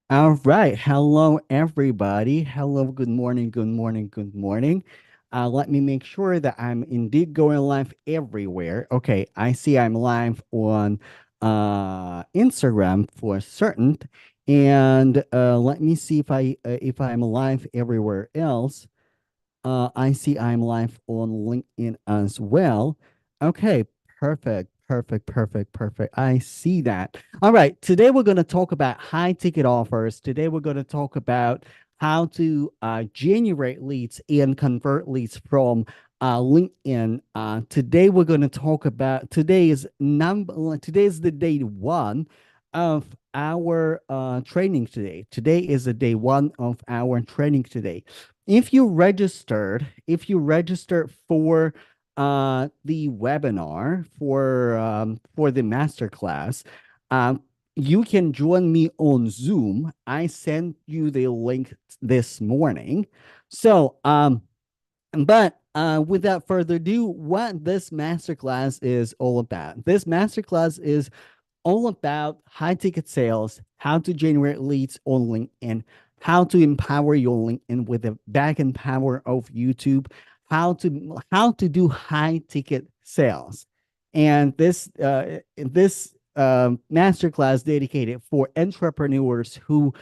All right. Hello, everybody. Hello, good morning, good morning, good morning. Let me make sure that I'm indeed going live everywhere. Okay, I see I'm live on Instagram for certain. And let me see if I'm live everywhere else. I see I'm live on LinkedIn as well. Okay, perfect, perfect, perfect, perfect. I see that. All right, today we're going to talk about high ticket offers. Today we're going to talk about how to generate leads and convert leads from LinkedIn. Today we're going to talk about today is the day one of our training today. Today is the day one of our training today. If you registered for the webinar for the masterclass, um, you can join me on Zoom. I sent you the link this morning. So without further ado, what this masterclass is all about. This masterclass is all about high ticket sales, how to generate leads on LinkedIn, how to empower your LinkedIn with the back end power of YouTube, how to do high ticket sales. And this masterclass dedicated for entrepreneurs who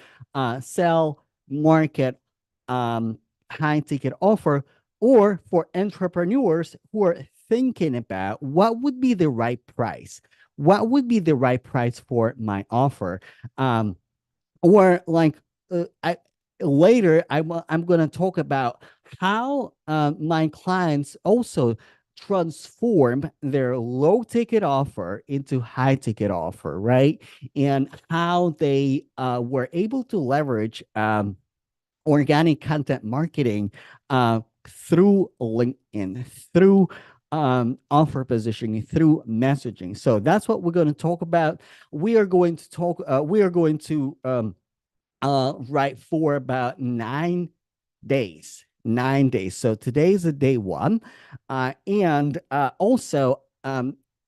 sell, market um, high ticket offer, or for entrepreneurs who are thinking about what would be the right price, what would be the right price for my offer, um or like I later I'm going to talk about how my clients also transform their low ticket offer into high ticket offer, right? And how they were able to leverage organic content marketing through LinkedIn, through offer positioning, through messaging. So that's what we're going to talk about. We are going to write for about 9 days. 9 days. So today is the day one. And also,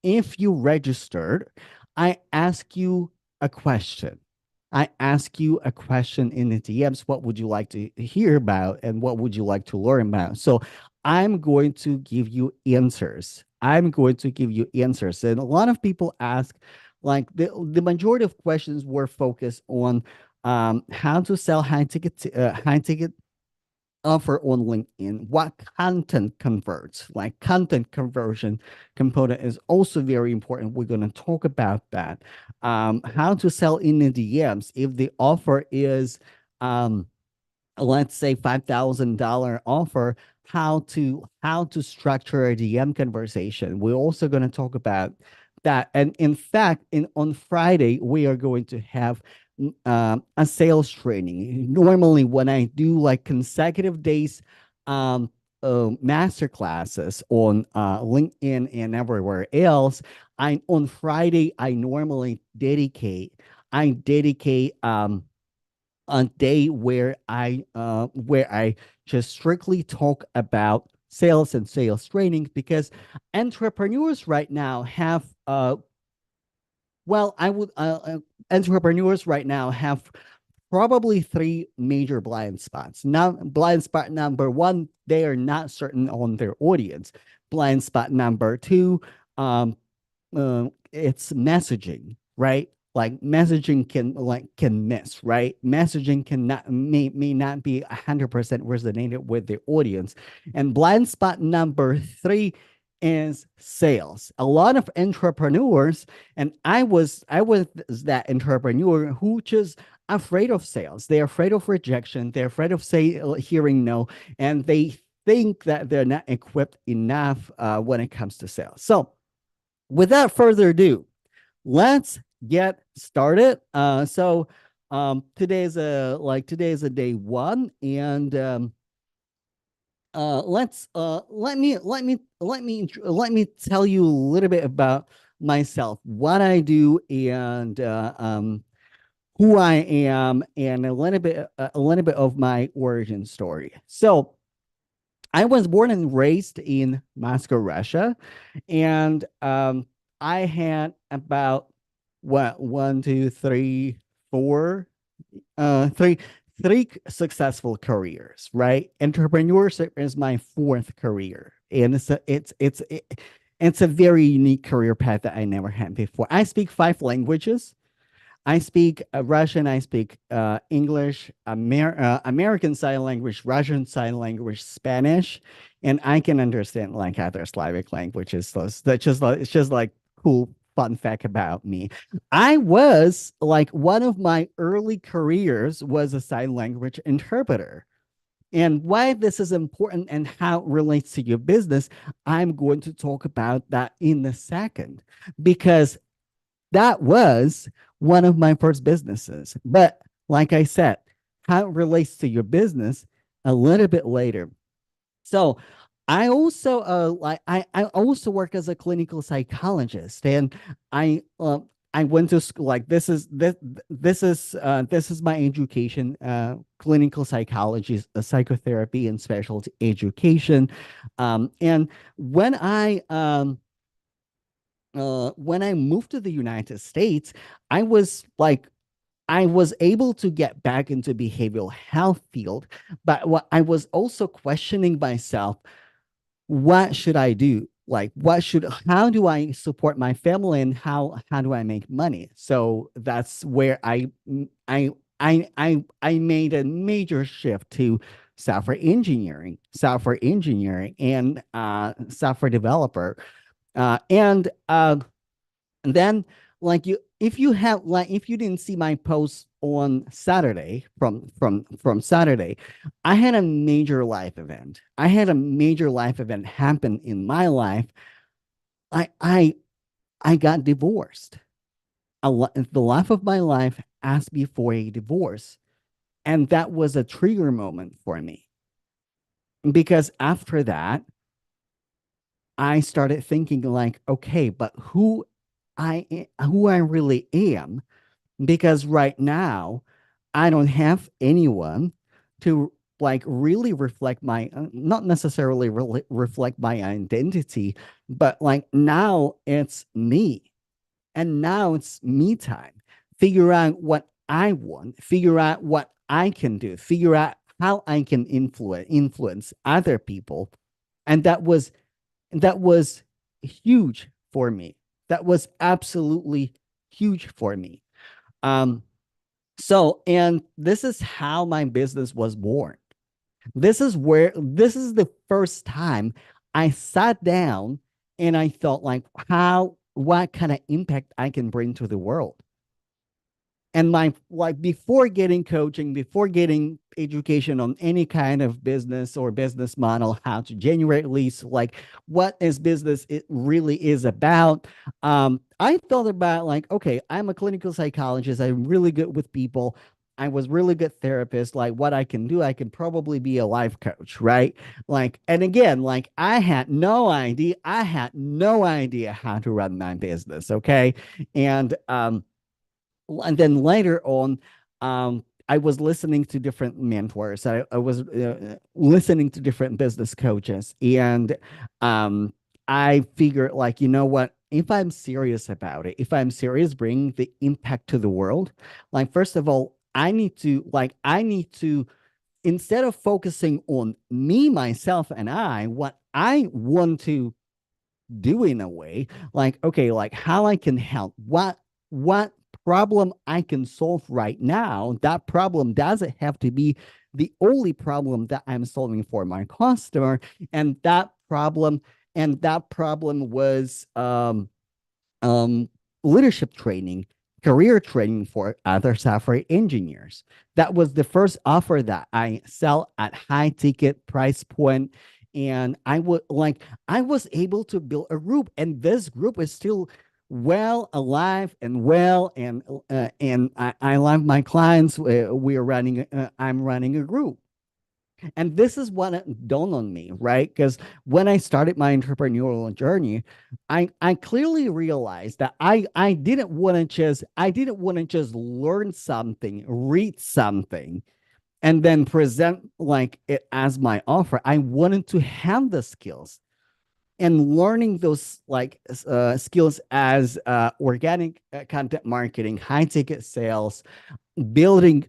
if you registered, I ask you a question. I ask you a question in the DMs. What would you like to hear about and what would you like to learn about? So I'm going to give you answers. I'm going to give you answers. And a lot of people ask, like the majority of questions were focused on how to sell high ticket offer on LinkedIn, what content converts, like content conversion component is also very important. We're going to talk about that. How to sell in the DMs if the offer is, um, let's say $5,000 offer, how to structure a DM conversation. We're also going to talk about that. And in fact, in on Friday, we are going to have a sales training. Normally, when I do like consecutive days, um, master classes on LinkedIn and everywhere else, I on Friday I normally dedicate a day where I just strictly talk about sales and sales training, because entrepreneurs right now have well I would entrepreneurs right now have probably three major blind spots. Now, blind spot number one, they are not certain on their audience. Blind spot number two, um, it's messaging, right? Like messaging can miss, right? Messaging cannot may not be 100% resonated with the audience. And blind spot number three is sales. A lot of entrepreneurs, and I was that entrepreneur who just afraid of sales. They're afraid of rejection. They're afraid of hearing no, and they think that they're not equipped enough when it comes to sales. So without further ado, let's get started. Today is a day one, and let me tell you a little bit about myself, what I do, and who I am, and a little bit of my origin story. So I was born and raised in Moscow, Russia, and I had about what 1, 2, 3, 4. three successful careers, right? Entrepreneurship is my fourth career, and it's a very unique career path that I never had before. I speak five languages. I speak Russian, I speak English, American Sign Language, Russian Sign Language, Spanish, and I can understand like other Slavic languages. So that's just like, it's just like cool fun fact about me. I was like one of my early careers was a sign language interpreter. And why this is important and how it relates to your business, I'm going to talk about that in a second because that was one of my first businesses. But like I said, how it relates to your business a little bit later. So I also I also work as a clinical psychologist, and I went to school like this is my education, clinical psychology, psychotherapy, and specialty education. And when when I moved to the United States, I was like, I was able to get back into behavioral health field, but what I was also questioning myself, what should I do? Like, how do I support my family and how do I make money? So that's where I made a major shift to software engineering and software developer. And then like you if you have like if you didn't see my post on Saturday from Saturday, I had a major life event. I had a major life event happen in my life. I I I got divorced. The life of my life asked me for a divorce. And that was a trigger moment for me. Because after that, I started thinking like, okay, but who I really am, because right now I don't have anyone to like really reflect my not necessarily reflect my identity, but like now it's me, and now it's me time. Figure out what I want, figure out what I can do, figure out how I can influence other people. And that was huge for me. That was absolutely huge for me. Um, and this is how my business was born. This is the first time I sat down and I thought like what kind of impact I can bring to the world. And my like before getting coaching, before getting education on any kind of business or business model, how to generate leads, like what is business it really is about. I thought about like, okay, I'm a clinical psychologist, I'm really good with people, I was really good therapist. Like what I can do, I can probably be a life coach, right? Like, and again, like I had no idea how to run my business. Okay. And and then later on, I was listening to different mentors. I was listening to different business coaches, and I figured, like, you know what? If I'm serious about it, if I'm serious bringing the impact to the world, like, first of all, I need to, instead of focusing on me, myself, and what I want to do in a way, like, okay, like how I can help, what problem I can solve right now. That problem doesn't have to be the only problem that I'm solving for my customer. And that problem was um, leadership training, career training for other software engineers. That was the first offer that I sell at high ticket price point. And I was able to build a group, and this group is still well alive and well. And I love my clients. I'm running a group, and this is what it dawned on me, right? Because when I started my entrepreneurial journey, I clearly realized that I didn't want to just learn something, read something, and then present like it as my offer. I wanted to have the skills, and learning those skills as organic content marketing, high ticket sales, building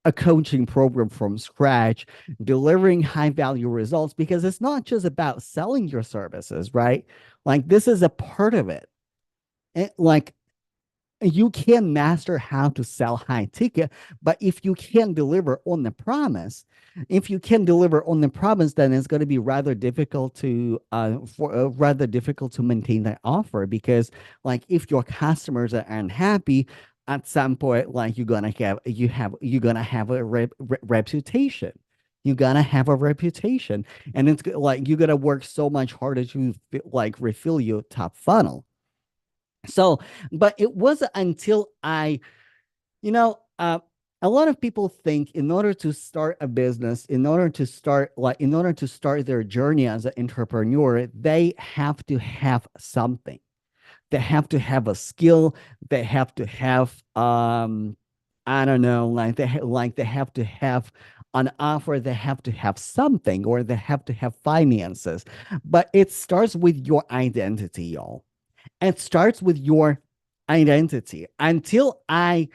a coaching program from scratch, delivering high value results, because it's not just about selling your services, right? Like this is a part of it. Like you can master how to sell high ticket, but if you can deliver on the promise, if you can deliver on the promise, then it's going to be rather difficult to maintain that offer, because like if your customers are unhappy at some point, like you're gonna have a reputation. You're gonna have a reputation, and like you're gonna work so much harder to like refill your top funnel. So, but it wasn't until you know, a lot of people think in order to start a business, in order to start their journey as an entrepreneur, they have to have something. They have to have a skill. They have to have, I don't know, like they have to have an offer. They have to have something, or they have to have finances. But it starts with your identity, y'all. It starts with your identity. Until I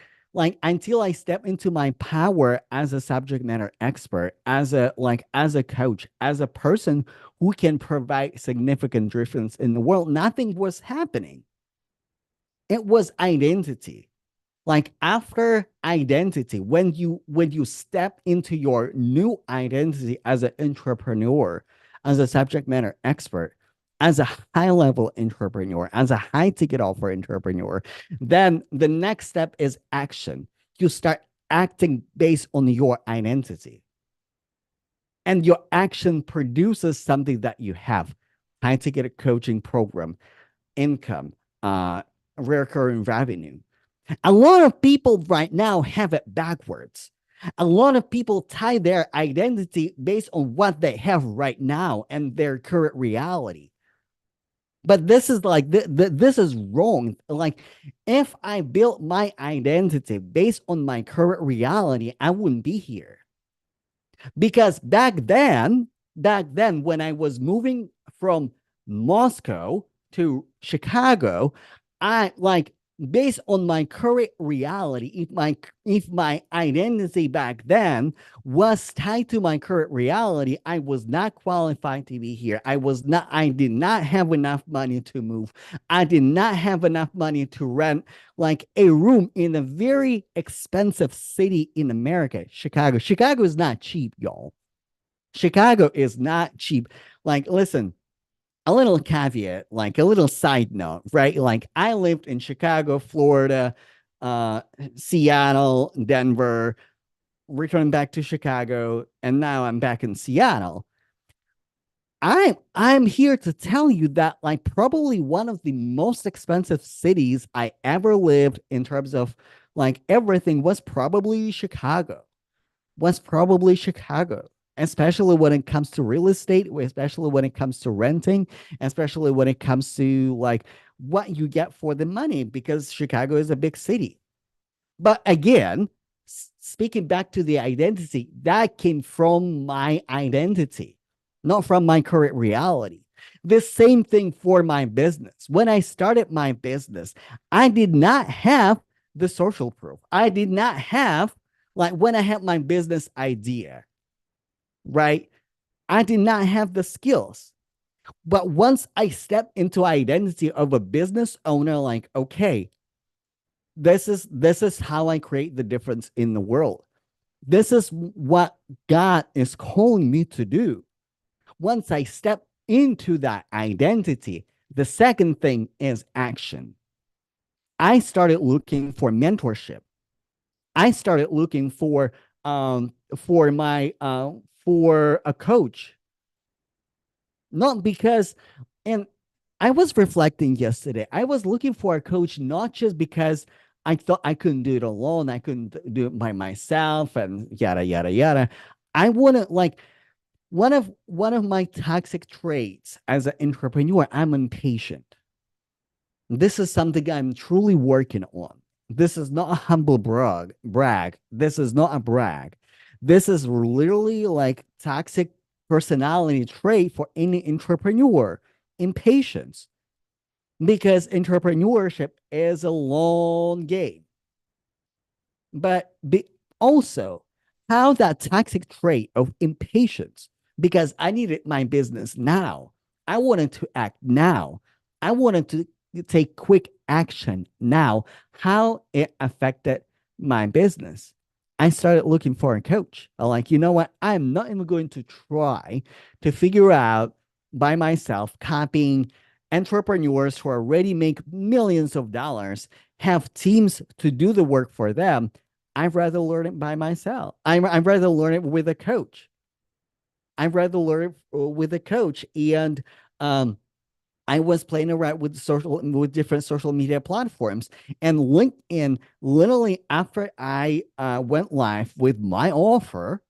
step into my power as a subject matter expert, as a coach, as a person who can provide significant difference in the world, nothing was happening. It was identity. Like after identity, when you step into your new identity as an entrepreneur, as a subject matter expert, as a high level entrepreneur, as a high ticket offer entrepreneur, then the next step is action. You start acting based on your identity, and your action produces something that you have: high ticket coaching program, income, uh recurring revenue. A lot of people right now have it backwards. A lot of people tie their identity based on what they have right now and their current reality. But this is wrong. Like if I built my identity based on my current reality, I wouldn't be here. Because back then when I was moving from Moscow to Chicago, I like, based on my current reality, if my identity back then was tied to my current reality, I was not qualified to be here. I did not have enough money to move. I did not have enough money to rent like a room in a very expensive city in America, Chicago. Chicago is not cheap, y'all. Chicago is not cheap. Like, listen, a little caveat, like a little side note, right? Like, I lived in Chicago, Florida, uh, Seattle, Denver, returned back to Chicago, and now I'm back in Seattle. I'm here to tell you that like probably one of the most expensive cities I ever lived in terms of like everything was probably Chicago, especially when it comes to real estate, especially when it comes to renting, especially when it comes to like what you get for the money, because Chicago is a big city. But again, speaking back to the identity, that came from my identity, not from my current reality. The same thing for my business. When I started my business, I did not have the social proof. I did not have, like, when I had my business idea, right? I did not have the skills. But once I stepped into identity of a business owner, like, okay, this is how I create the difference in the world. This is what God is calling me to do. Once I step into that identity, the second thing is action. I started looking for mentorship. I started looking for my for a coach. Not because, and I was reflecting yesterday. I was looking for a coach not just because I thought I couldn't do it alone. I couldn't do it by myself and yada yada yada. I wouldn't like, one of my toxic traits as an entrepreneur, I'm impatient. This is something I'm truly working on. This is not a humble brag. This is not a brag. This is literally like toxic personality trait for any entrepreneur, impatience, because entrepreneurship is a long game. But also, how that toxic trait of impatience, because I needed my business now. I wanted to act now. I wanted to take quick action now, how it affected my business. I started looking for a coach. I'm like, you know what? I'm not even going to try to figure out by myself, copying entrepreneurs who already make millions of dollars, have teams to do the work for them. I'd rather learn it by myself. I'd rather learn it with a coach. I'd rather learn it with a coach. And I was playing around with different social media platforms, and LinkedIn. Literally after I went live with my offer,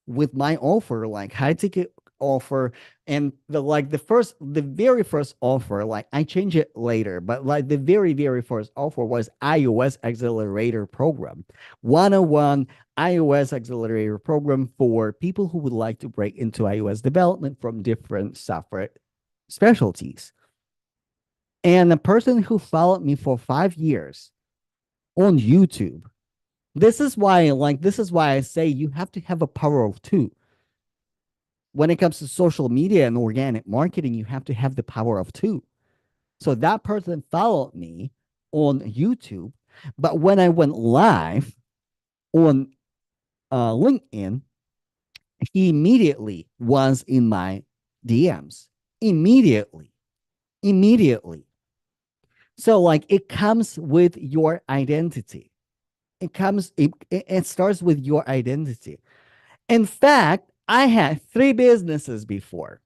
like high ticket offer, and the very first offer, like I changed it later, but like the very first offer was iOS Accelerator Program, 101 iOS Accelerator Program for people who would like to break into iOS development from different software specialties. And the person who followed me for 5 years on YouTube, this is why I say you have to have a power of two. When it comes to social media and organic marketing, you have to have the power of two. So that person followed me on YouTube, but when I went live on LinkedIn, he immediately was in my DMs. Immediately, immediately. So like it comes with your identity. It starts with your identity. In fact, I had three businesses before,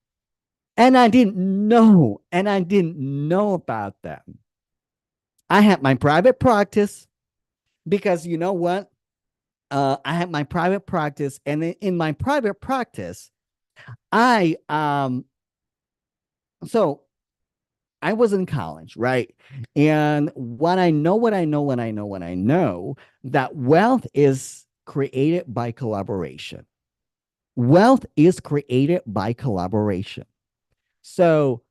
and I didn't know about them. I had my private practice because you know what? I had my private practice, and in my private practice, I so I was in college, right? And what I know that wealth is created by collaboration. Wealth is created by collaboration. So,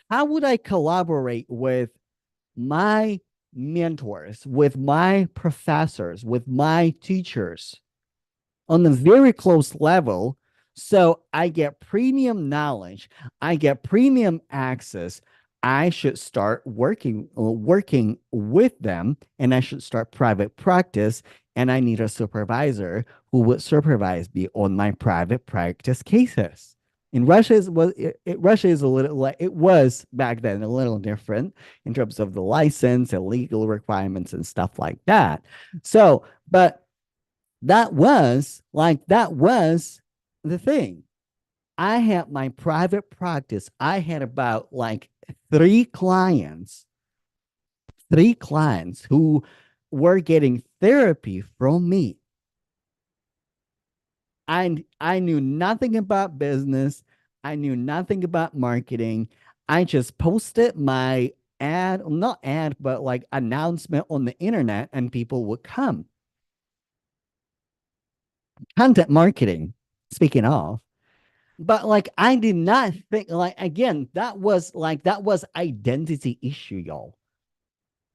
how would I collaborate with my mentors, with my professors, with my teachers on a very close level? So I get premium knowledge, I get premium access. I should start working with them, and I should start private practice. And I need a supervisor who would supervise me on my private practice cases. In Russia is was Russia is a little like it was back then, a little different in terms of the license and legal requirements and stuff like that. So, but that was the thing. I had my private practice. I had about like three clients, three clients who were getting therapy from me. And I knew nothing about business. I knew nothing about marketing. I just posted my ad, not ad, but like announcement on the internet, and people would come. Content marketing, speaking of. But like I did not think, like again, that was identity issue, y'all.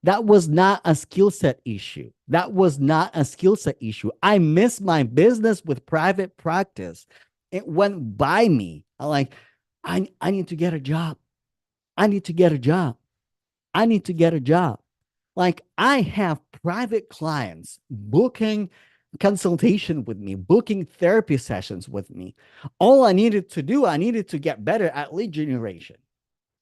That was not a skill set issue. That was not a skill set issue. I missed my business with private practice. It went by me. I like, I need to get a job. I need to get a job. I need to get a job. Like I have private clients booking consultation with me, booking therapy sessions with me. All I needed to do, I needed to get better at lead generation.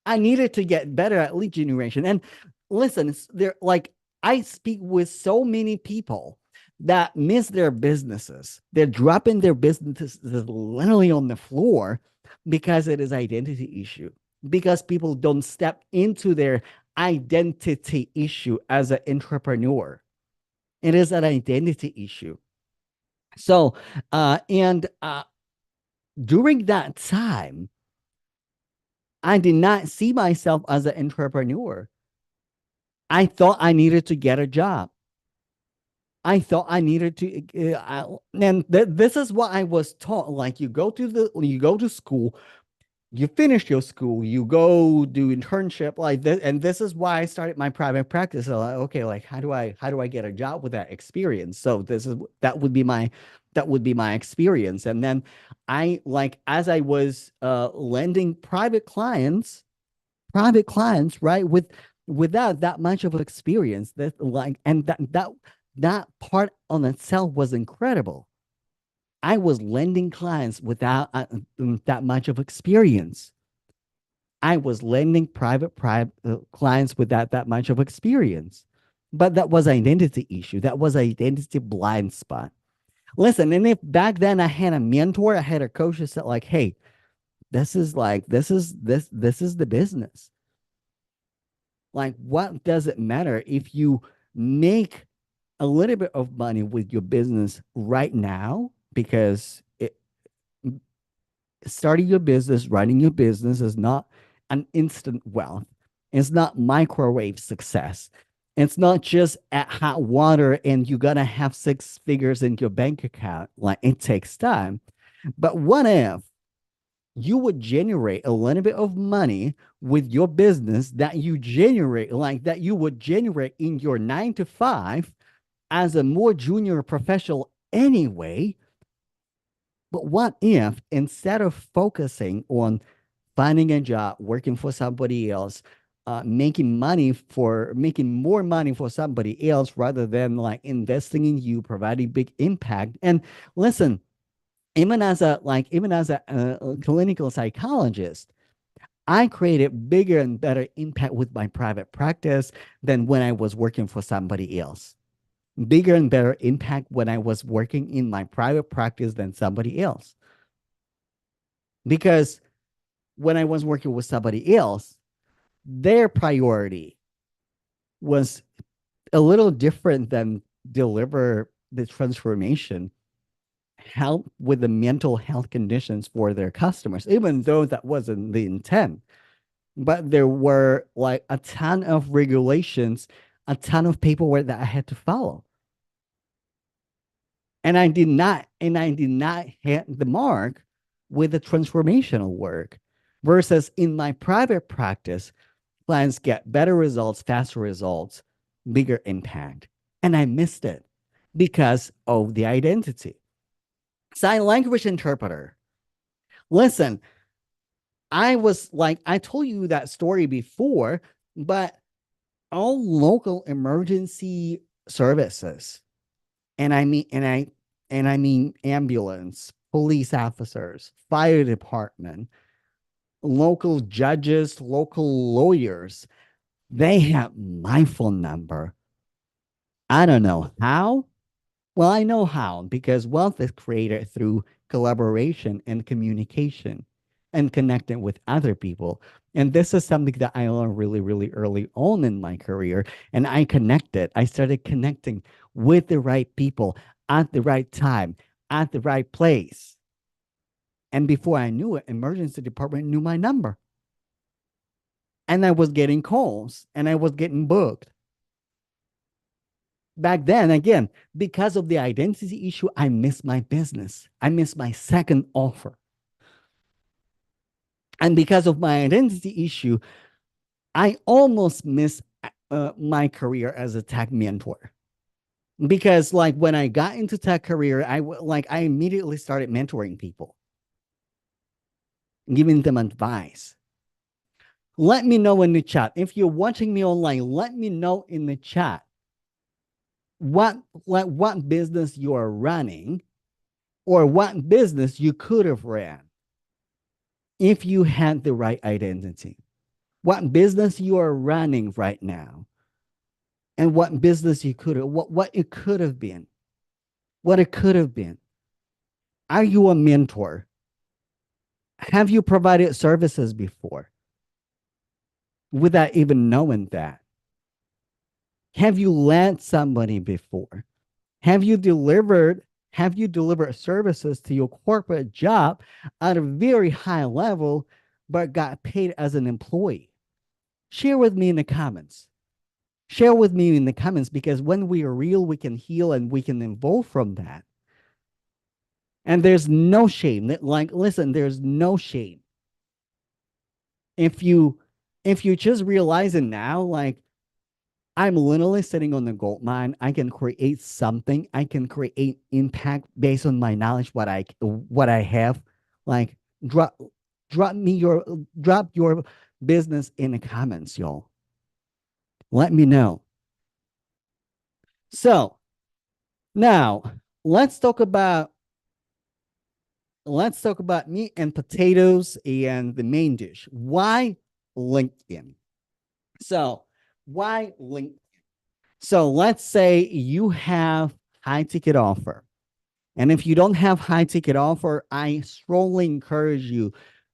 I needed to get better at lead generation. And listen, they're like, I speak with so many people that miss their businesses. They're dropping their businesses literally on the floor because it is identity issue. Because people don't step into their identity issue as an entrepreneur. It is an identity issue. So, and during that time, I did not see myself as an entrepreneur. I thought I needed to get a job. I thought I needed to, and this is what I was taught. Like you go to school, You finish your school, you go do internship like this, and this is why I started my private practice. So like, okay, like how do I get a job with that experience? So that would be my experience. And then I like as I was lending private clients, right, without that much of experience, that like and that part on itself was incredible. I was lending clients without that much of experience. I was lending private clients without that much of experience. But that was identity issue. That was identity blind spot. Listen, and if back then I had a mentor, I had a coach that said like, "Hey, this is the business. Like, what does it matter if you make a little bit of money with your business right now? Because starting your business, running your business is not an instant wealth. It's not microwave success. It's not just at hot water and you gotta have six figures in your bank account. Like it takes time. But what if you would generate a little bit of money with your business that you generate, like that you would generate in your 9 to 5 as a more junior professional anyway? But what if instead of focusing on finding a job, working for somebody else, making more money for somebody else rather than like investing in you, providing big impact? And listen, even as a clinical psychologist, I created bigger and better impact with my private practice than when I was working for somebody else. Bigger and better impact when I was working in my private practice than somebody else. Because when I was working with somebody else, their priority was a little different than deliver the transformation, help with the mental health conditions for their customers, even though that wasn't the intent. But there were like a ton of regulations, a ton of paperwork that I had to follow. And I did not hit the mark with the transformational work. Versus in my private practice, clients get better results, faster results, bigger impact. And I missed it because of the identity. Sign language interpreter. Listen, I told you that story before, but all local emergency services, and I mean ambulance, police officers, fire department, local judges, local lawyers, they have my phone number. I don't know how. Well, I know how because wealth is created through collaboration and communication and connecting with other people. And this is something that I learned really, really early on in my career. And I started connecting with the right people at the right time, at the right place. And before I knew it, emergency department knew my number. And I was getting calls and I was getting booked. Back then, again, because of the identity issue, I missed my business. I missed my second offer. And because of my identity issue, I almost missed my career as a tech mentor. Because like when I got into tech career, I immediately started mentoring people, giving them advice. Let me know in the chat. If you're watching me online, let me know in the chat what business you are running or what business you could have ran if you had the right identity. What business you are running right now and what business you could have, what it could have been, what it could have been. Are you a mentor? Have you provided services before without even knowing that? Have you led somebody before? Have you delivered have you delivered services to your corporate job at a very high level but got paid as an employee? Share with me in the comments. Share with me in the comments because when we are real, we can heal and we can evolve from that. And there's no shame. Like, listen, there's no shame if you if you just realize it now, like I'm literally sitting on the gold mine. I can create something. I can create impact based on my knowledge, what I have. Like drop drop me your drop your business in the comments, y'all. Let me know. So now let's talk about let's talk about meat and potatoes and the main dish. Why LinkedIn? So why LinkedIn? So let's say you have high ticket offer. And if you don't have high ticket offer, I strongly encourage you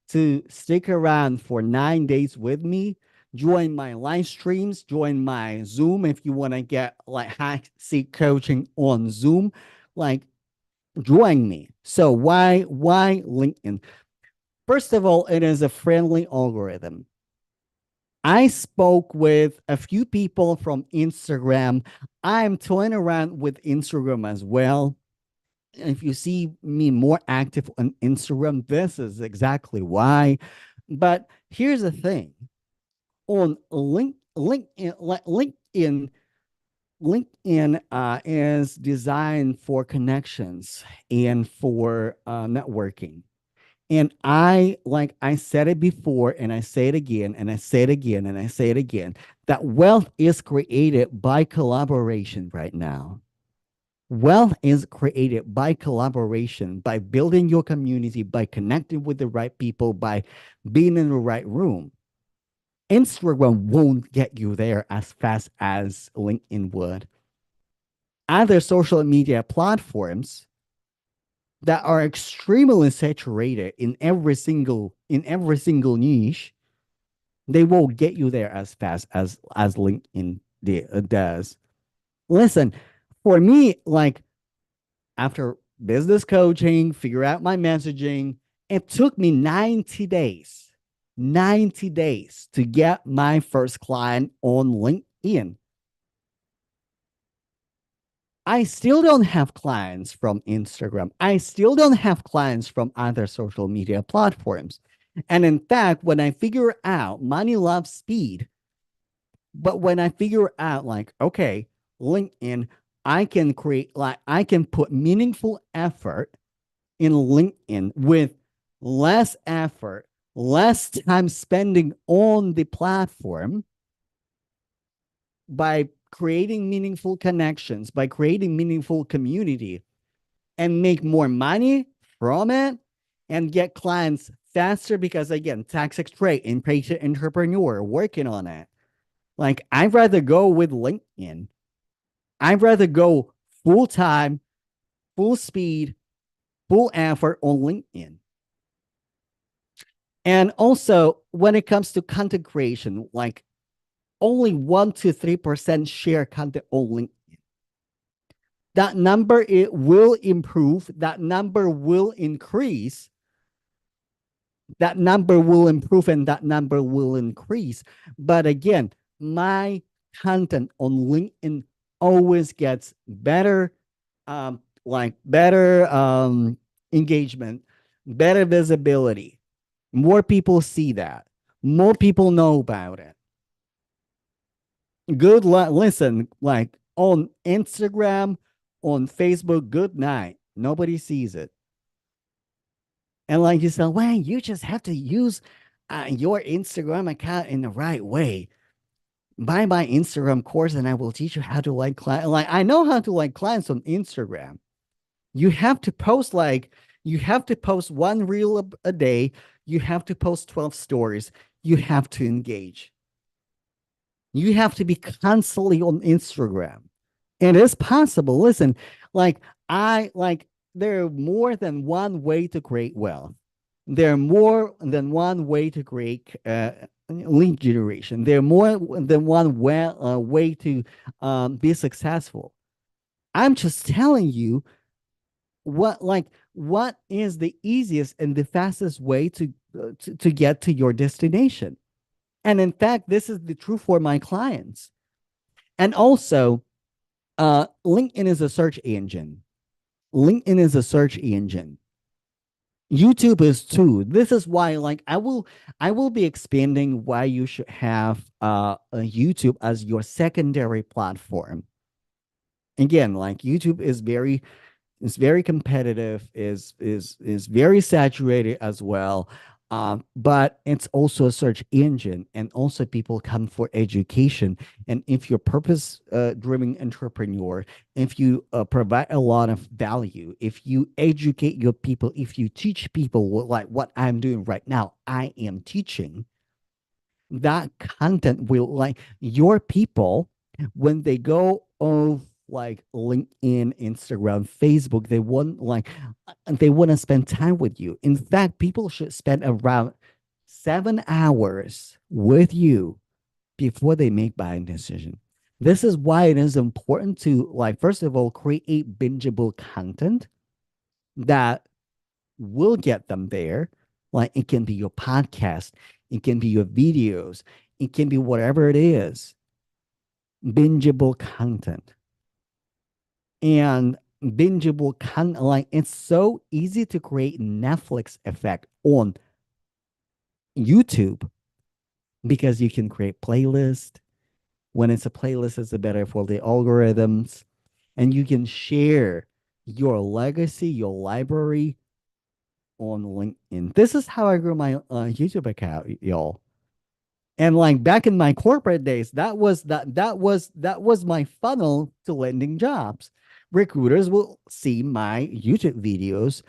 to stick around for 9 days with me. Join my live streams, join my Zoom if you want to get like high seat coaching on Zoom. Like join me. So why LinkedIn? First of all, it is a friendly algorithm. I spoke with a few people from Instagram. I'm toying around with Instagram as well. If you see me more active on Instagram, this is exactly why. But here's the thing: on LinkedIn is designed for connections and for networking. And I said it before, and I say it again, and I say it again, and I say it again, that wealth is created by collaboration right now. Wealth is created by collaboration, by building your community, by connecting with the right people, by being in the right room. Instagram won't get you there as fast as LinkedIn would. Other social media platforms that are extremely saturated in every single niche, they won't get you there as fast as LinkedIn does. Listen, for me, like after business coaching, figure out my messaging, it took me 90 days to get my first client on LinkedIn. I still don't have clients from Instagram. I still don't have clients from other social media platforms. And in fact, when I figure out money loves speed, but when I figure out like, okay, LinkedIn, I can put meaningful effort in LinkedIn with less effort, less time spending on the platform by creating meaningful connections, by creating meaningful community, and make more money from it and get clients faster because again, tax straight, impatient entrepreneur working on it. Like I'd rather go with LinkedIn. I'd rather go full time, full speed, full effort on LinkedIn. And also, when it comes to content creation, like only 1 to 3% share content on LinkedIn. That number it will improve. That number will increase. That number will improve, and that number will increase. But again, my content on LinkedIn always gets better, better engagement, better visibility. More people see that. More people know about it. Listen, like on Instagram, on Facebook, good night. Nobody sees it. And like you said, well, you just have to use your Instagram account in the right way. Buy my Instagram course and I will teach you how to like clients. Like I know how to like clients on Instagram. You have to post you have to post one reel a day. You have to post 12 stories. You have to engage. You have to be constantly on Instagram. It is possible. Listen, like I like there are more than one way to create wealth. There are more than one way to create lead generation. There are more than one way to be successful. I'm just telling you what is the easiest and the fastest way to get to your destination. And in fact, this is the truth for my clients. And also, LinkedIn is a search engine. LinkedIn is a search engine. YouTube is too. This is why, like, I will be expanding why you should have a YouTube as your secondary platform. Again, like YouTube is very, it's very competitive, is very saturated as well. But it's also a search engine, and also people come for education. And if you're purpose driven entrepreneur, if you provide a lot of value, if you educate your people, if you teach people like what I'm doing right now, I am teaching, that content will, like, your people, when they go of like LinkedIn, Instagram, Facebook, they want to spend time with you. In fact, people should spend around 7 hours with you before they make buying decision. This is why it is important to, like, first of all, create bingeable content that will get them there. Like, it can be your podcast, it can be your videos, it can be whatever it is, bingeable content. And bingeable content, like, it's so easy to create Netflix effect on YouTube because you can create playlist. When it's a playlist, it's better for the algorithms, and you can share your legacy, your library on LinkedIn. This is how I grew my YouTube account, y'all. And like back in my corporate days, that was my funnel to landing jobs. Recruiters will see my YouTube videos,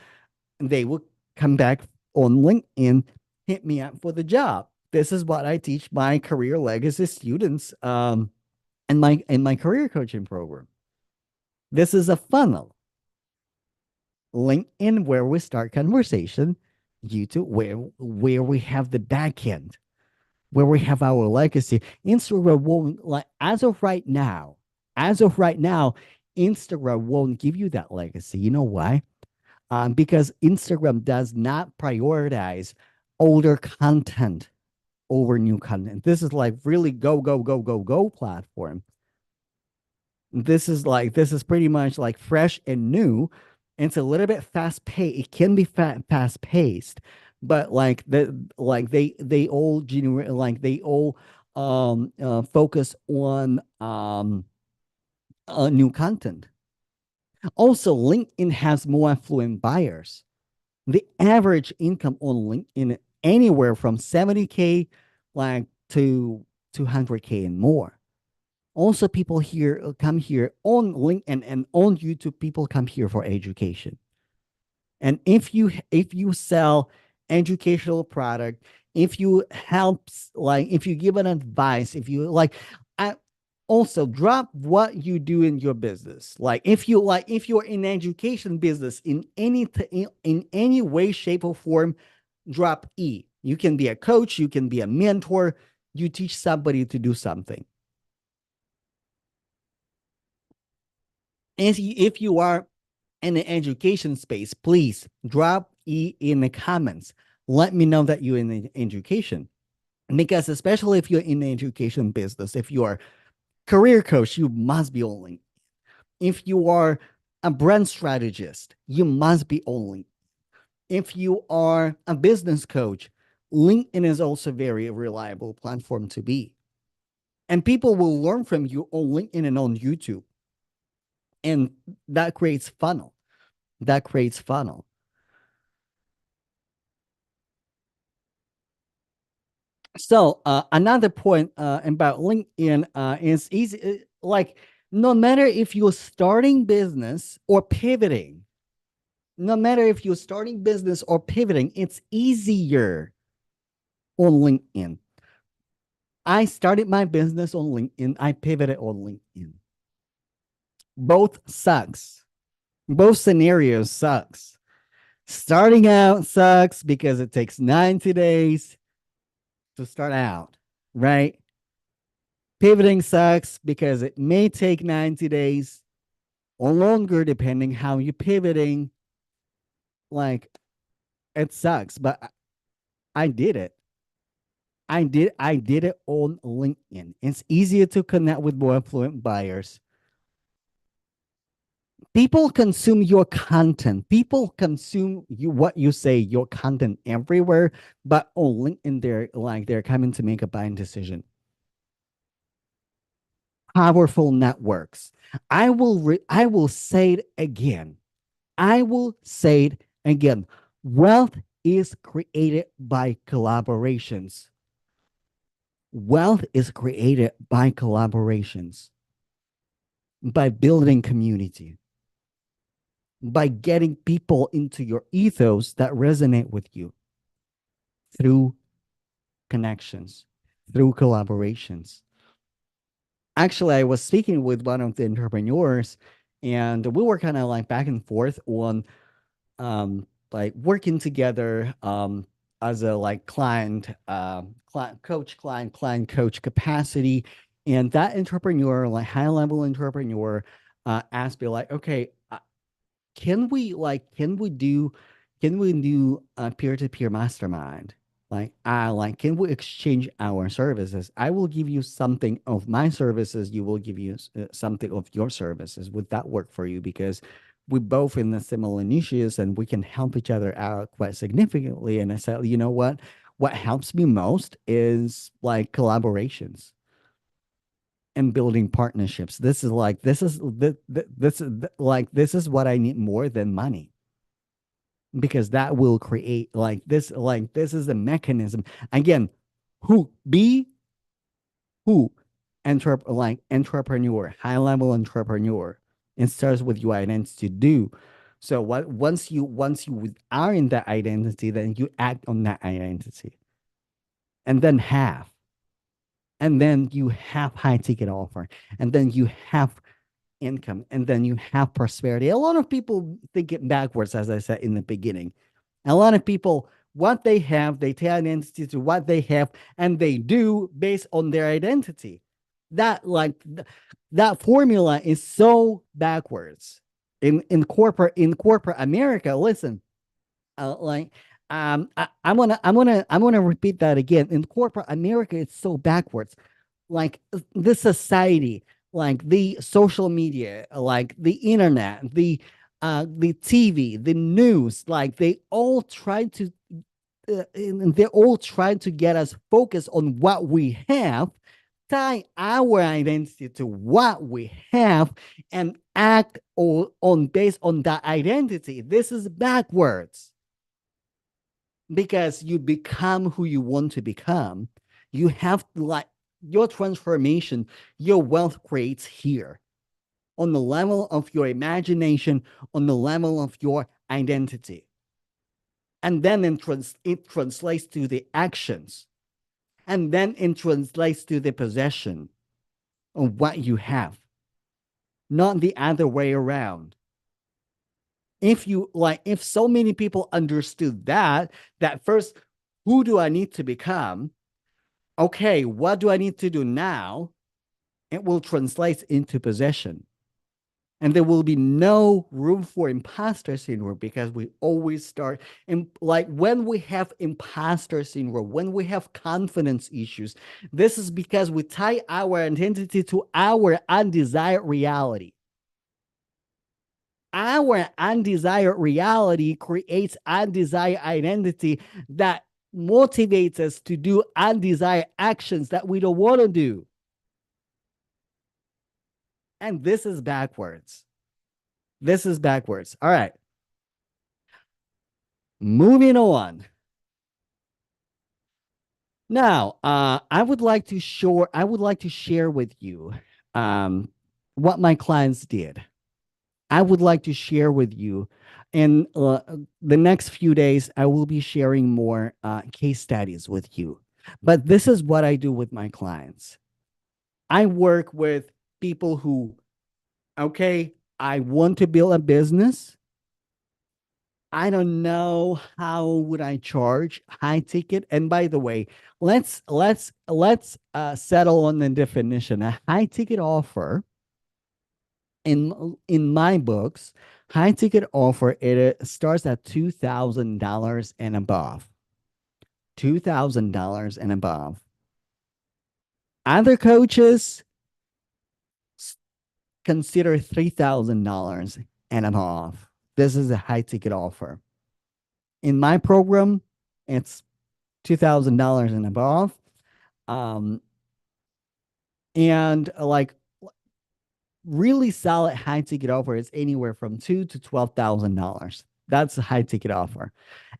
and they will come back on LinkedIn, hit me up for the job. This is what I teach my career legacy students in my career coaching program. This is a funnel. LinkedIn, where we start conversation. YouTube, where we have the back end, where we have our legacy. Instagram won't, like, as of right now, Instagram won't give you that legacy. You know why? Because Instagram does not prioritize older content over new content. This is like really go, go, go, go, go platform. This is pretty much like fresh and new. It's a little bit fast paced. It can be fast paced, but they all generate, like they all focus on new content. Also, LinkedIn has more affluent buyers. The average income on LinkedIn anywhere from 70K like to 200K and more. Also, people here come here on LinkedIn and on YouTube. People come here for education. And if you sell educational product, if you if you give an advice, if you like, I also drop what you do in your business. Like, if you're in education business in any way, shape, or form, drop E. You can be a coach, you can be a mentor, you teach somebody to do something. And if you are in the education space, please drop E in the comments. Let me know that you're in the education. Because especially if you're in the education business, if you are career coach, you must be on LinkedIn. If you are a brand strategist, you must be on LinkedIn. If you are a business coach, LinkedIn is also a very reliable platform to be. And people will learn from you on LinkedIn and on YouTube. And that creates funnel. That creates funnel. So another point about LinkedIn is easy. Like, no matter if you're starting business or pivoting, no matter if you're starting business or pivoting, it's easier on LinkedIn. I started my business on LinkedIn. I pivoted on LinkedIn. Both sucks. Both scenarios sucks. Starting out sucks because it takes 90 days to start out, right? Pivoting sucks because it may take 90 days or longer, depending how you're pivoting. Like, it sucks, but I did it. I did it on LinkedIn. It's easier to connect with more affluent buyers. People consume your content. People consume you what you say, your content everywhere, but on LinkedIn, they're coming to make a buying decision. Powerful networks. I will say it again. I will say it again. Wealth is created by collaborations. Wealth is created by collaborations, by building community, by getting people into your ethos that resonate with you through connections, through collaborations. Actually, I was speaking with one of the entrepreneurs, and we were kind of like back and forth on like working together as a like client coach capacity. And that entrepreneur, like high level entrepreneur, asked me like, okay, can we do a peer-to-peer mastermind? Like can we exchange our services? I will give you something of my services, you will give you something of your services. Would that work for you? Because we both in the similar niches and we can help each other out quite significantly. And I said, you know what helps me most is like collaborations and building partnerships. This is what I need more than money, because that will create like this is a mechanism. Again, who be who entrepreneur, high level entrepreneur. It starts with your identity. Do so what once you are in that identity, then you act on that identity, and then you have high ticket offer, and then you have income, and then you have prosperity. A lot of people think it backwards, as I said in the beginning. A lot of people, what they have, they tie identity to what they have, and they do based on their identity. That like that formula is so backwards in corporate America. Listen, like I'm gonna repeat that again. In corporate America, it's so backwards. Like the society, like the social media, like the internet, the TV, the news, like they're all trying to get us focused on what we have, tie our identity to what we have, and act on based on that identity. This is backwards, because you become who you want to become. You have like your transformation, your wealth creates here on the level of your imagination, on the level of your identity. And then it translates to the actions. And then it translates to the possession of what you have, not the other way around. If so many people understood that first, who do I need to become? Okay, what do I need to do now? It will translate into possession. And there will be no room for imposter syndrome, because we always start in like when we have imposter syndrome, when we have confidence issues, this is because we tie our identity to our undesired reality. Our undesired reality creates undesired identity that motivates us to do undesired actions that we don't want to do. And this is backwards. This is backwards. All right. Moving on. Now, I would like to share with you what my clients did. I would like to share with you. In the next few days, I will be sharing more case studies with you. But this is what I do with my clients. I work with people who, okay, I want to build a business. I don't know how would I charge high ticket. And by the way, let's settle on the definition. A high ticket offer in my books, high ticket offer it starts at $2,000 and above. $2,000 and above. Other coaches consider $3,000 and above. This is a high ticket offer. In my program, it's $2,000 and above. Um, and like really solid high ticket offer is anywhere from two to $12,000. That's a high ticket offer.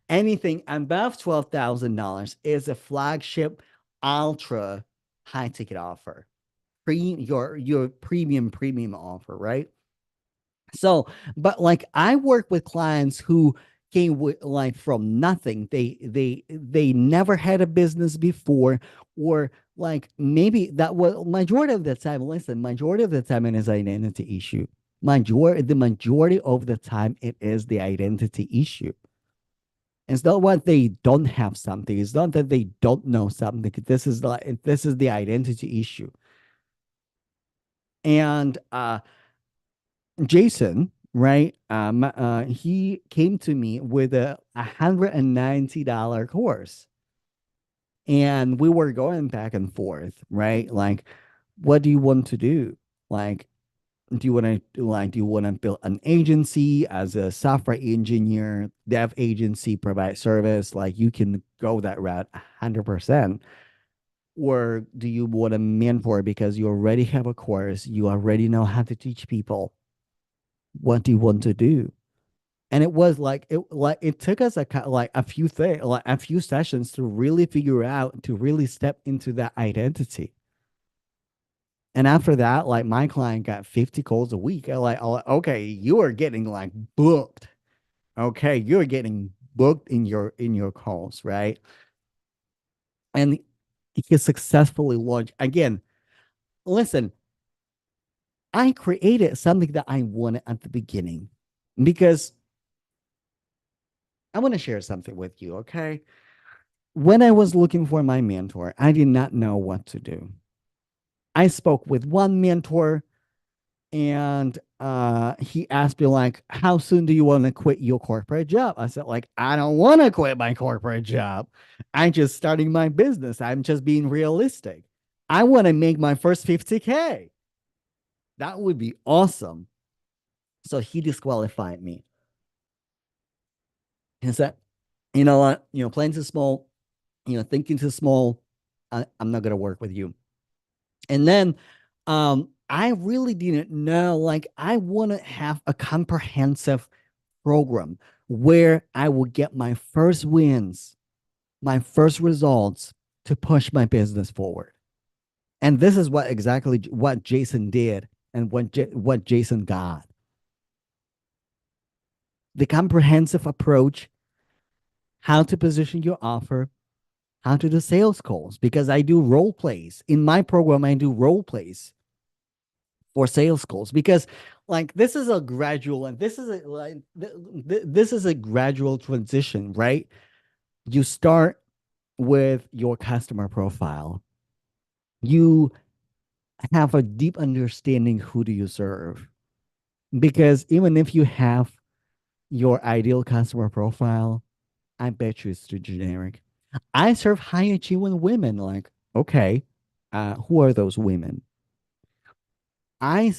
Anything above $12,000 is a flagship ultra high ticket offer. Your premium offer, right? So, but like I work with clients who came with like from nothing. They never had a business before, or like maybe that was majority of the time. Listen, majority of the time it is identity issue. The majority of the time it is the identity issue. It's not what they don't have something. It's not that they don't know something. This is the identity issue. And Jason, right? He came to me with a $190 course, and we were going back and forth, right? Like, what do you want to do? Like, do you want to build an agency as a software engineer, dev agency, provide service? Like, you can go that route 100%. Or do you want a mentor because you already have a course, you already know how to teach people? What do you want to do? And it was like it took us like a few things, like a few sessions to really figure out, to really step into that identity. And after that, like my client got 50 calls a week. I'm like, okay, you are getting like booked. Okay, you're getting booked in your calls, right? And he successfully launched again. Listen, I created something that I wanted at the beginning because I want to share something with you, okay? When I was looking for my mentor, I did not know what to do. I spoke with one mentor, and he asked me like, how soon do you want to quit your corporate job? I said like, I don't want to quit my corporate job. I'm just starting my business. I'm just being realistic. I want to make my first 50K. That would be awesome. So he disqualified me. He said, you know what, playing too small, thinking too small. I'm not going to work with you. And then I really didn't know, like, I want to have a comprehensive program where I would get my first wins, my first results to push my business forward. And this is what Jason did and what Jason got. The comprehensive approach, how to position your offer, how to do sales calls, because I do role plays. In my program, I do role plays for sales calls because like this is a gradual and this is a like this is a gradual transition, right? You start with your customer profile. You have a deep understanding who do you serve, because even if you have your ideal customer profile, I bet you it's too generic. I serve high achieving women. Like, okay, who are those women? I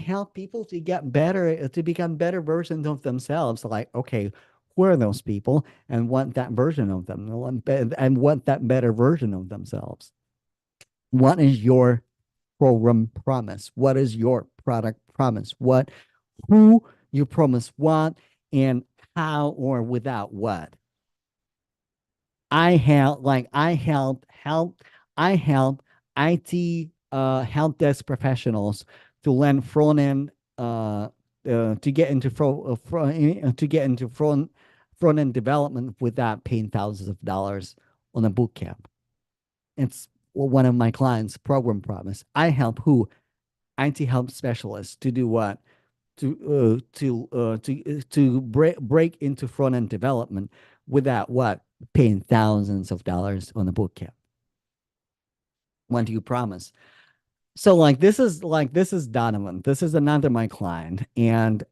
help people to get better, to become better versions of themselves. Like, okay, who are those people and want that version of them and want that better version of themselves? What is your program promise? What is your product promise? Who you promise what, and how, or without what? I help IT help desk professionals to learn front end to get into front end development without paying thousands of dollars on a boot camp. It's one of my clients' program promise. I help who? IT help specialists to do what? To break into front end development without what? Paying thousands of dollars on a boot camp. When do you promise? So this is Donovan. This is another my client, and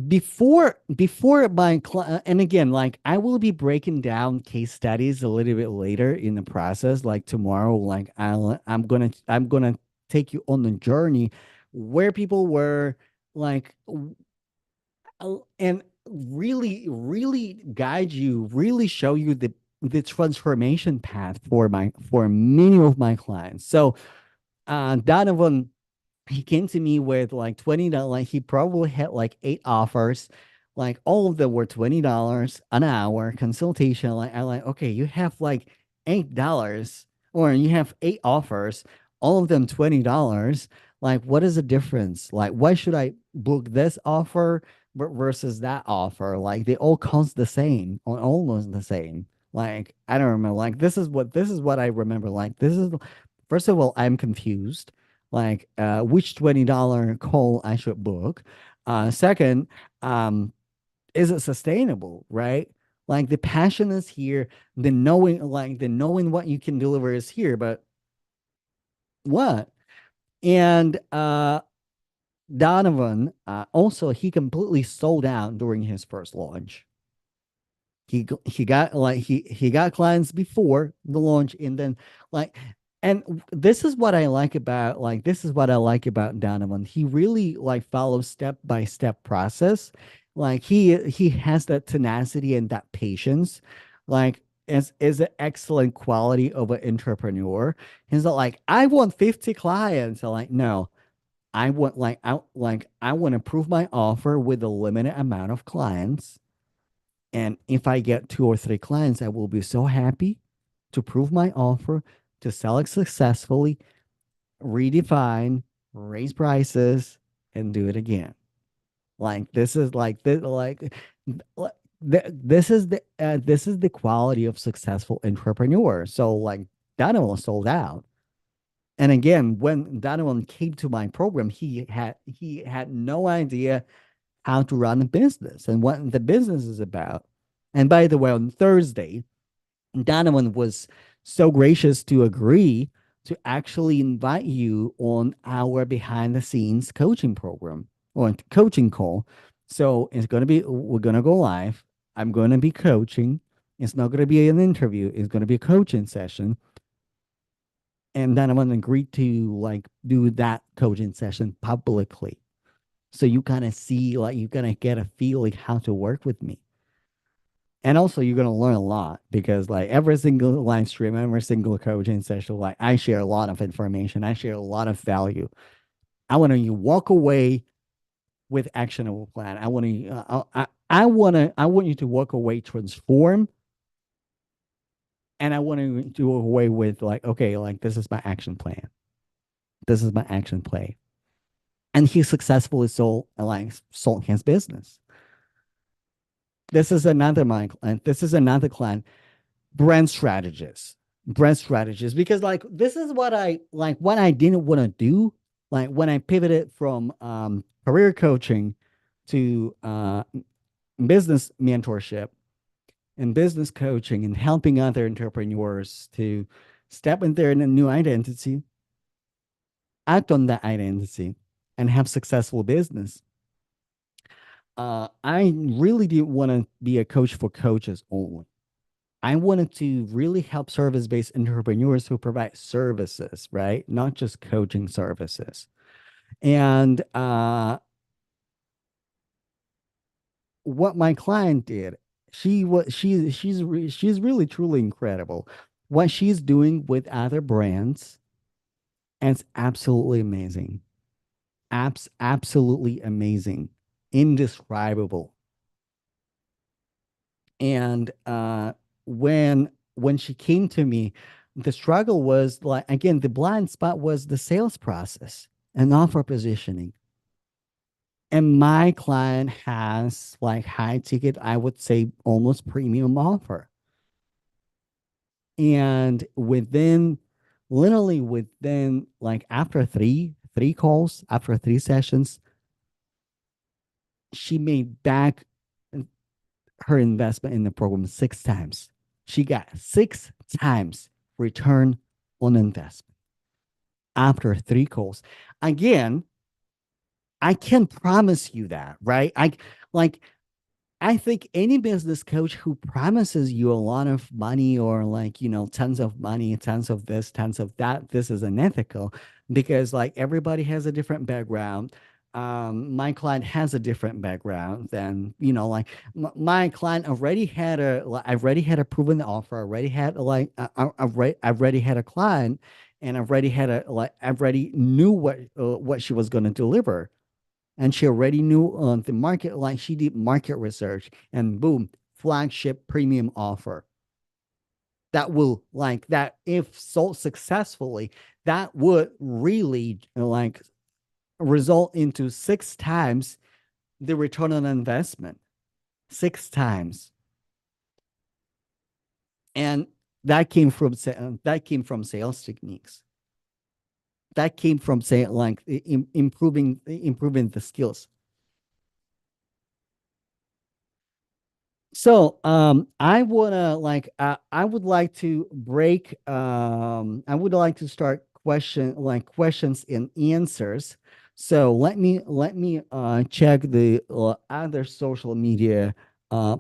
before my and again, like I will be breaking down case studies a little bit later in the process, like tomorrow. Like I'm gonna take you on the journey where people were, like and really guide you, really show you the transformation path for many of my clients. So Donovan, he came to me with like $20. Like he probably had like 8 offers. Like all of them were $20 an hour consultation. Like I like, okay, you have like $8 or you have 8 offers, all of them $20. Like, what is the difference? Like, why should I book this offer versus that offer? Like they all cost the same or almost the same. Like, I don't remember. Like this is what I remember. Like this is first of all, I'm confused like which $20 call I should book. Second, um, is it sustainable, right? Like the passion is here, the knowing what you can deliver is here, but what? And Donovan also he completely sold out during his first launch. He got like he got clients before the launch and then like and this is what I like about Donovan. He really like follows step by step process. Like he has that tenacity and that patience. Like is an excellent quality of an entrepreneur. He's not like I want 50 clients. I'm like no, I want to prove my offer with a limited amount of clients, and if I get 2 or 3 clients, I will be so happy to prove my offer, to sell it successfully, redefine, raise prices, and do it again. Like this is like this this is the quality of successful entrepreneur. So like Daniel sold out. And again, when Daniel came to my program, he had no idea how to run a business and what the business is about. And by the way, on Thursday, Donovan was so gracious to agree to actually invite you on our behind the scenes coaching program or coaching call. So we're going to go live. I'm going to be coaching. It's not going to be an interview. It's going to be a coaching session. And Donovan agreed to like do that coaching session publicly. So you kind of see, like, you're going to get a feeling how to work with me. And also, you're going to learn a lot because, like, every single live stream, every single coaching session, like, I share a lot of information. I share a lot of value. I want you walk away with actionable plan. I want you to walk away transform, and I want you to walk away with like, okay, like this is my action plan. This is my action play. And he successfully sold his business. This is another my client. This is another client, brand strategist. Brand strategist. Because like this is what I didn't want to do. Like when I pivoted from career coaching to business mentorship and business coaching and helping other entrepreneurs to step in their new identity, act on that identity, and have successful business. I really didn't want to be a coach for coaches only. I wanted to really help service based entrepreneurs who provide services, right? Not just coaching services. And what my client did, she's really truly incredible. What she's doing with other brands, and it's absolutely amazing. Absolutely amazing, indescribable. And when she came to me, the struggle was like again, the blind spot was the sales process and offer positioning. And my client has like high ticket, I would say almost premium offer. And literally within like after three calls, after 3 sessions, she made back her investment in the program 6 times. She got 6 times return on investment after 3 calls. Again, I can promise you that, right? Like I think any business coach who promises you a lot of money or like, tons of money, tons of this, tons of that, this is unethical because like everybody has a different background. my client has a different background than, like my client already had I've already had a proven offer, already had like I've already had a client, and I've already had a like I've already knew what she was going to deliver, and she already knew the market, like she did market research, and boom, flagship premium offer that will like that if sold successfully, that would really like result into 6 times the return on investment, 6 times. And that came from sales techniques, that came from say like improving the skills. So I would like to break I would like to start questions and answers. So let me check the other social media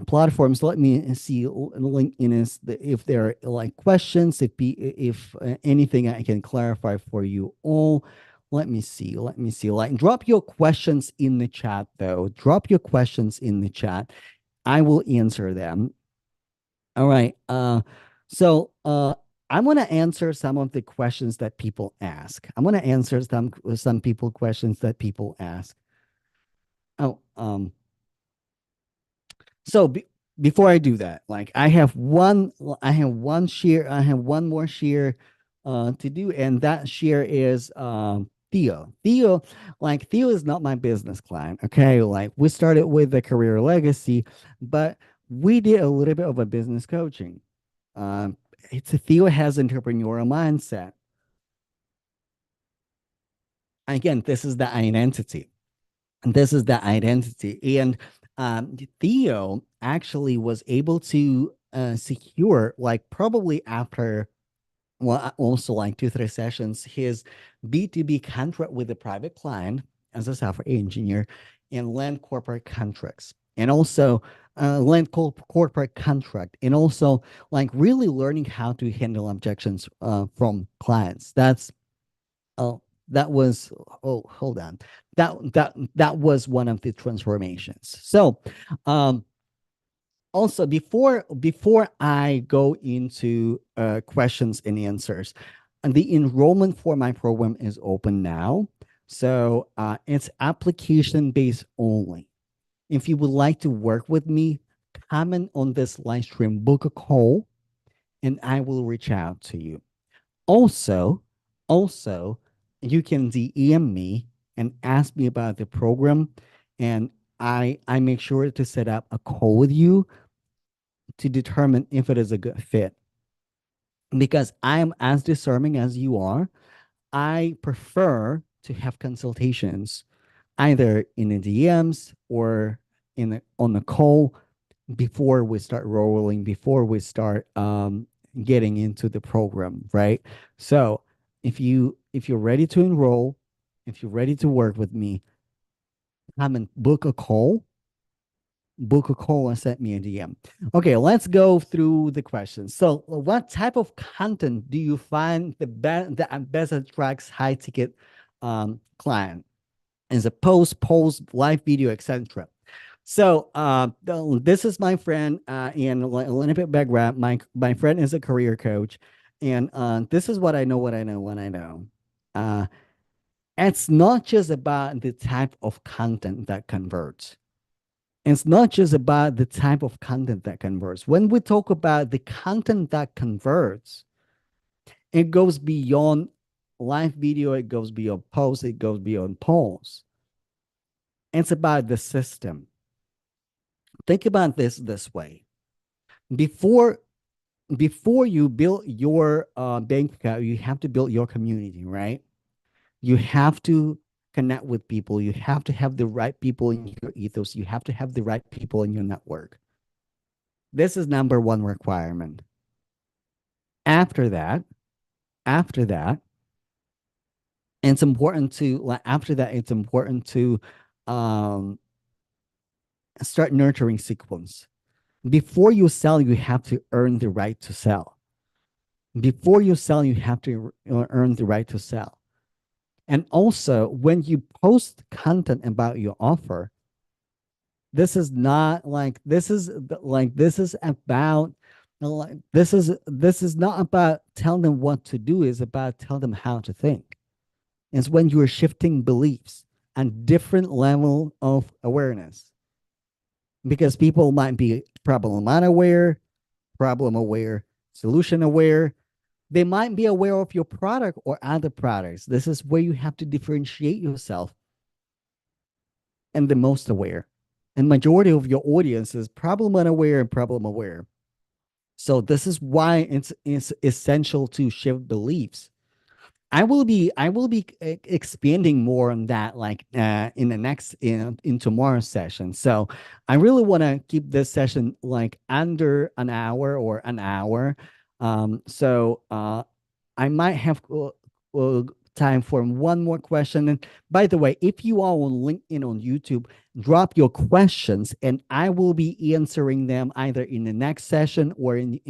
platforms. Let me see LinkedIn is if there are like questions, if anything I can clarify for you all. Let me see. Like drop your questions in the chat though. Drop your questions in the chat. I will answer them. All right. So I'm gonna answer some of the questions that people ask. I'm gonna answer some people questions that people ask. Oh, so before I do that, like I have one more share to do, and that share is Theo. Theo is not my business client. Okay, like we started with the career legacy, but we did a little bit of a business coaching. It's Theo has entrepreneurial mindset. Again, this is the identity. This is the identity. And Theo actually was able to secure, like probably after, well, also like 2 3 sessions, his B2B contract with a private client as a software engineer, and land corporate contracts, and also corporate contract, and also like really learning how to handle objections from clients. Oh, that was, oh, hold on. That was one of the transformations. So, um, also before I go into questions and answers, and the enrollment for my program is open now. So it's application based only. If you would like to work with me, comment on this live stream, book a call, and I will reach out to you. Also, also, you can DM me and ask me about the program, and I make sure to set up a call with you to determine if it is a good fit. Because I am as discerning as you are, I prefer to have consultations either in the DMs or on the call before we start rolling, before we start getting into the program, right? So if you're ready to enroll, if you're ready to work with me, come and book a call and send me a DM. Okay, let's go through the questions. So, what type of content do you find the best attracts high ticket client? Is a post, live video, etc. So, this is my friend, and a little bit background. My friend is a career coach, and this is what I know. What I know. What I know. Uh, it's not just about the type of content that converts. It's not just about the type of content that converts. When we talk about the content that converts, it goes beyond live video, it goes beyond posts, it goes beyond polls. It's about the system. Think about this way. Before before you build your bank account, you have to build your community, right? You have to connect with people. You have to have the right people in your ethos. You have to have the right people in your network. This is number one requirement. After that, after that, it's important to like after that, it's important to um start nurturing sequence. Before you sell, you have to earn the right to sell. Before you sell, you have to earn the right to sell. And also, when you post content about your offer, this is not like this is about like this is not about telling them what to do, it's about telling them how to think. It's when you are shifting beliefs and different level of awareness, because people might be problem unaware, problem aware, solution aware. They might be aware of your product or other products. This is where you have to differentiate yourself, and the most aware. And majority of your audience is problem unaware and problem aware. So this is why it's essential to shift beliefs. I will be expanding more on that like in the next in tomorrow's session. So I really want to keep this session like under an hour or an hour. I might have time for one more question. And by the way, if you are on LinkedIn on YouTube, drop your questions, and I will be answering them either in the next session or in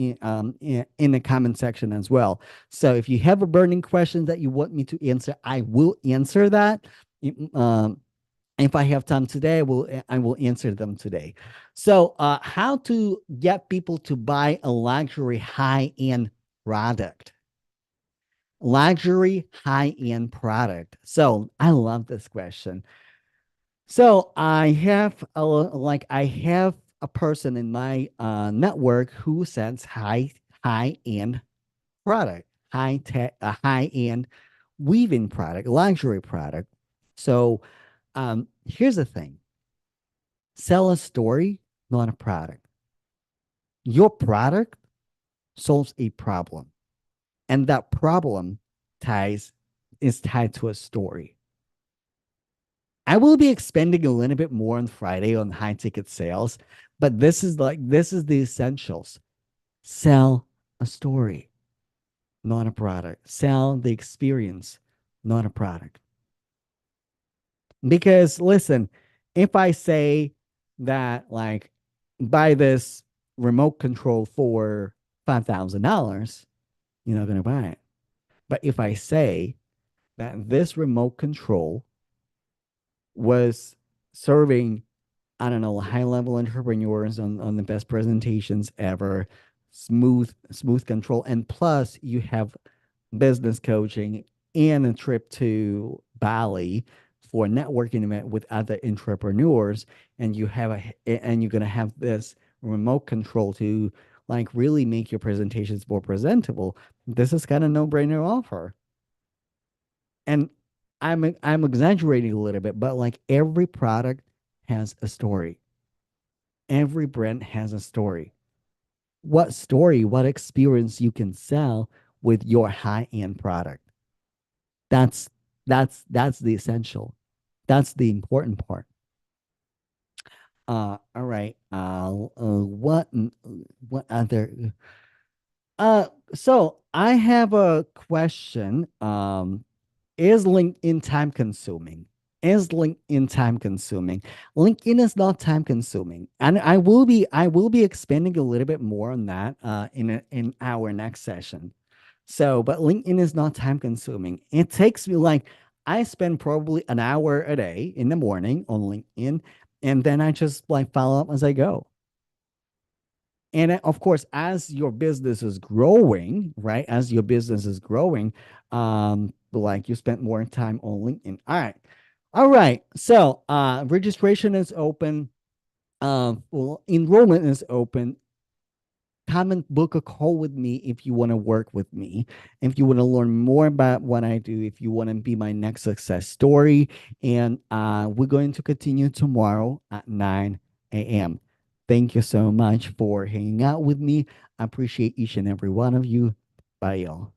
the comment section as well. So if you have a burning question that you want me to answer, I will answer that. Um, if I have time today, I will answer them today. So, how to get people to buy a luxury high end product? Luxury high end product. So I love this question. So I have a person in my network who sells high end product, high tech, high end weaving product, luxury product. So here's the thing: sell a story, not a product. Your product solves a problem, and that problem ties is tied to a story. I will be expanding a little bit more on Friday on high ticket sales, but this is the essentials. Sell a story, not a product. Sell the experience, not a product. Because listen, if I say that like buy this remote control for $5,000, you're not gonna buy it. But if I say that this remote control was serving, I don't know, high level entrepreneurs on the best presentations ever, smooth control. And plus, you have business coaching and a trip to Bali for a networking event with other entrepreneurs. And and you're going to have this remote control to like really make your presentations more presentable. This is kind of no brainer offer. And I'm exaggerating a little bit, but like every product has a story. Every brand has a story. What story, what experience you can sell with your high-end product? That's that's the essential. That's the important part. All right. What other? So I have a question. Is LinkedIn time consuming? Is LinkedIn time consuming? LinkedIn is not time consuming, and I will be expanding a little bit more on that in our next session. So, but LinkedIn is not time consuming. It takes me like I spend probably an hour a day in the morning on LinkedIn, and then I just like follow up as I go. And of course, as your business is growing, right? As your business is growing, like you spent more time on LinkedIn. All right. All right. So registration is open. Well, enrollment is open. Come and book a call with me if you want to work with me. If you want to learn more about what I do, if you want to be my next success story. And we're going to continue tomorrow at 9 a.m. Thank you so much for hanging out with me. I appreciate each and every one of you. Bye, y'all.